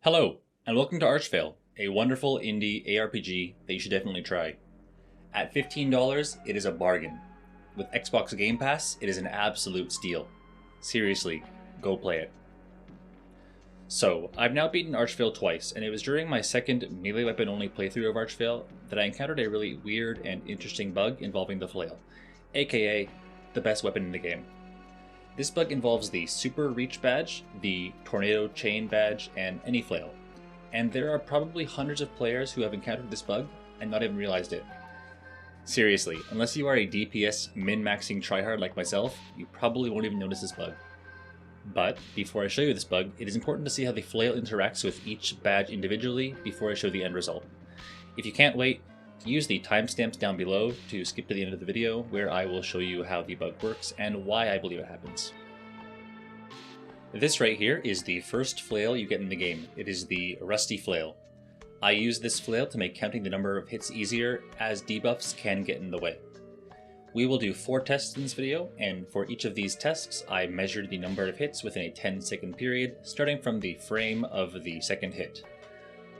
Hello, and welcome to Archvale, a wonderful indie ARPG that you should definitely try. At $15, it is a bargain. With Xbox Game Pass, it is an absolute steal. Seriously, go play it. So, I've now beaten Archvale twice, and it was during my second melee weapon only playthrough of Archvale that I encountered a really weird and interesting bug involving the flail, aka the best weapon in the game. This bug involves the Super Reach badge, the Tornado Chain badge, and any flail. And there are probably hundreds of players who have encountered this bug and not even realized it. Seriously, unless you are a DPS min-maxing tryhard like myself, you probably won't even notice this bug. But, before I show you this bug, it is important to see how the flail interacts with each badge individually before I show the end result. If you can't wait, use the timestamps down below to skip to the end of the video where I will show you how the bug works and why I believe it happens. This right here is the first flail you get in the game. It is the Rusty Flail. I use this flail to make counting the number of hits easier, as debuffs can get in the way. We will do 4 tests in this video, and for each of these tests I measured the number of hits within a 10-second period, starting from the frame of the second hit.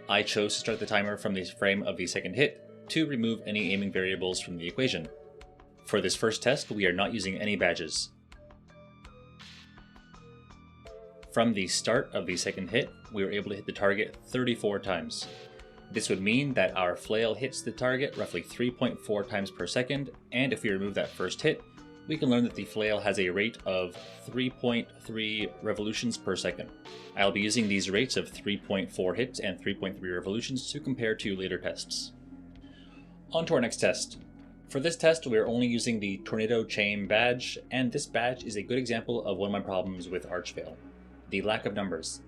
I chose to start the timer from the frame of the second hit to remove any aiming variables from the equation. For this first test, we are not using any badges. From the start of the second hit, we were able to hit the target 34 times. This would mean that our flail hits the target roughly 3.4 times per second, and if we remove that first hit, we can learn that the flail has a rate of 3.3 revolutions per second. I'll be using these rates of 3.4 hits and 3.3 revolutions to compare to later tests. On to our next test. For this test, we are only using the Tornado Chain badge, and this badge is a good example of one of my problems with Archvale: the lack of numbers.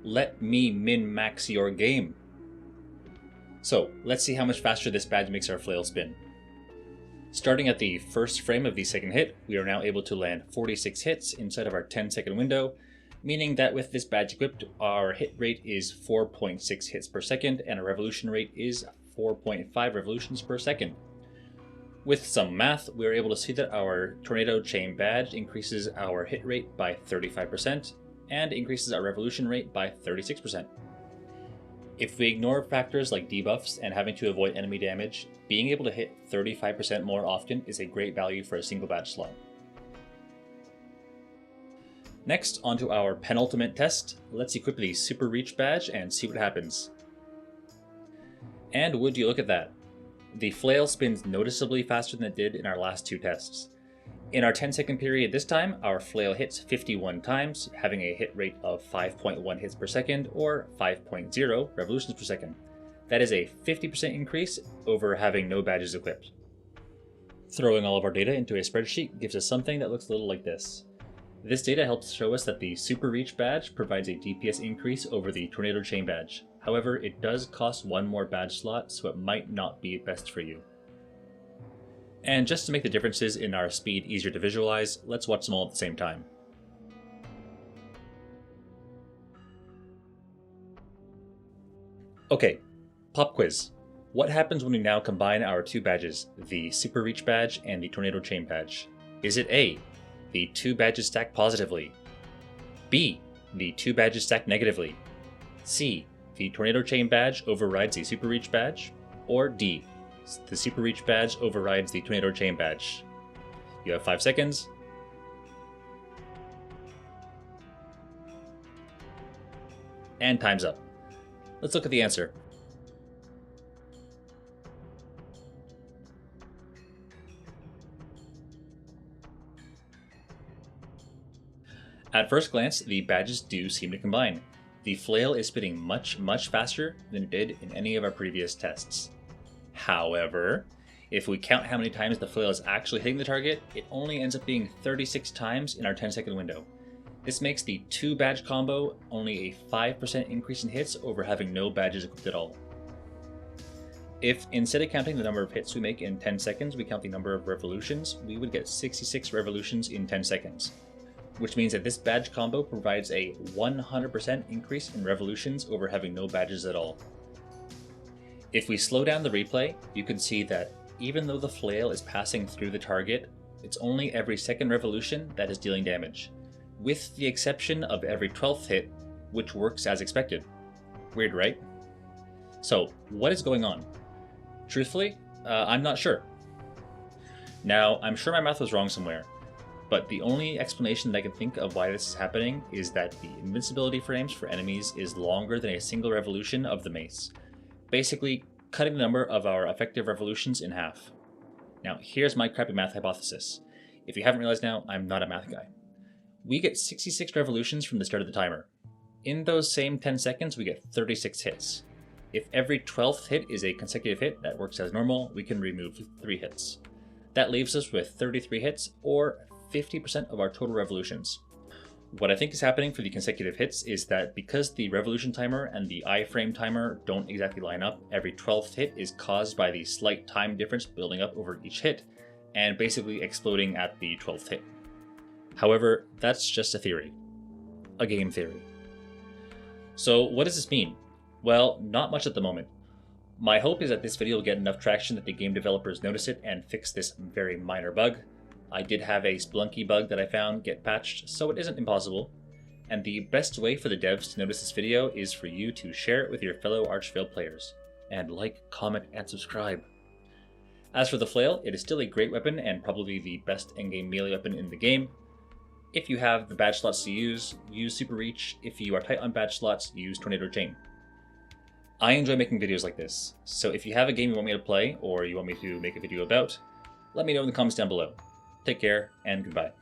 Let me min-max your game. So, let's see how much faster this badge makes our flail spin. Starting at the first frame of the second hit, we are now able to land 46 hits inside of our 10-second window, meaning that with this badge equipped, our hit rate is 4.6 hits per second and our revolution rate is 4.5 revolutions per second. With some math, we are able to see that our Tornado Chain badge increases our hit rate by 35% and increases our revolution rate by 36%. If we ignore factors like debuffs and having to avoid enemy damage, being able to hit 35% more often is a great value for a single badge slot. Next, onto our penultimate test. Let's equip the Super Reach badge and see what happens. And would you look at that? The flail spins noticeably faster than it did in our last 2 tests. In our 10-second period this time, our flail hits 51 times, having a hit rate of 5.1 hits per second or 5.0 revolutions per second. That is a 50% increase over having no badges equipped. Throwing all of our data into a spreadsheet gives us something that looks a little like this. This data helps show us that the Super Reach badge provides a DPS increase over the Tornado Chain badge. However, it does cost 1 more badge slot, so it might not be best for you. And just to make the differences in our speed easier to visualize, let's watch them all at the same time. Okay, pop quiz. What happens when we now combine our 2 badges, the Super Reach badge and the Tornado Chain badge? Is it A, the 2 badges stack positively? B, the 2 badges stack negatively? C, the Tornado Chain badge overrides the Super Reach badge? Or D, the Super Reach badge overrides the Tornado Chain badge? You have 5 seconds. And time's up. Let's look at the answer. At first glance, the badges do seem to combine. The flail is spinning much faster than it did in any of our previous tests. However, if we count how many times the flail is actually hitting the target, it only ends up being 36 times in our 10-second window. This makes the 2 badge combo only a 5% increase in hits over having no badges equipped at all. If instead of counting the number of hits we make in 10 seconds, we count the number of revolutions, we would get 66 revolutions in 10 seconds. Which means that this badge combo provides a 100% increase in revolutions over having no badges at all. If we slow down the replay, you can see that even though the flail is passing through the target, it's only every second revolution that is dealing damage, with the exception of every 12th hit, which works as expected. Weird, right? So, what is going on? Truthfully, I'm not sure. Now, I'm sure my math was wrong somewhere, but the only explanation that I can think of why this is happening is that the invincibility frames for enemies is longer than a single revolution of the mace, basically cutting the number of our effective revolutions in half. Now, here's my crappy math hypothesis. If you haven't realized now, I'm not a math guy. We get 66 revolutions from the start of the timer. In those same 10 seconds, we get 36 hits. If every 12th hit is a consecutive hit that works as normal, we can remove 3 hits. That leaves us with 33 hits, or 50% of our total revolutions. What I think is happening for the consecutive hits is that because the revolution timer and the iframe timer don't exactly line up, every 12th hit is caused by the slight time difference building up over each hit, and basically exploding at the 12th hit. However, that's just a theory. A game theory. So what does this mean? Well, not much at the moment. My hope is that this video will get enough traction that the game developers notice it and fix this very minor bug. I did have a Splunky bug that I found get patched, so it isn't impossible. And the best way for the devs to notice this video is for you to share it with your fellow Archvale players. And like, comment, and subscribe. As for the flail, it is still a great weapon and probably the best endgame melee weapon in the game. If you have the badge slots to use Super Reach. If you are tight on badge slots, use Tornado Chain. I enjoy making videos like this, so if you have a game you want me to play or you want me to make a video about, let me know in the comments down below. Take care, and goodbye.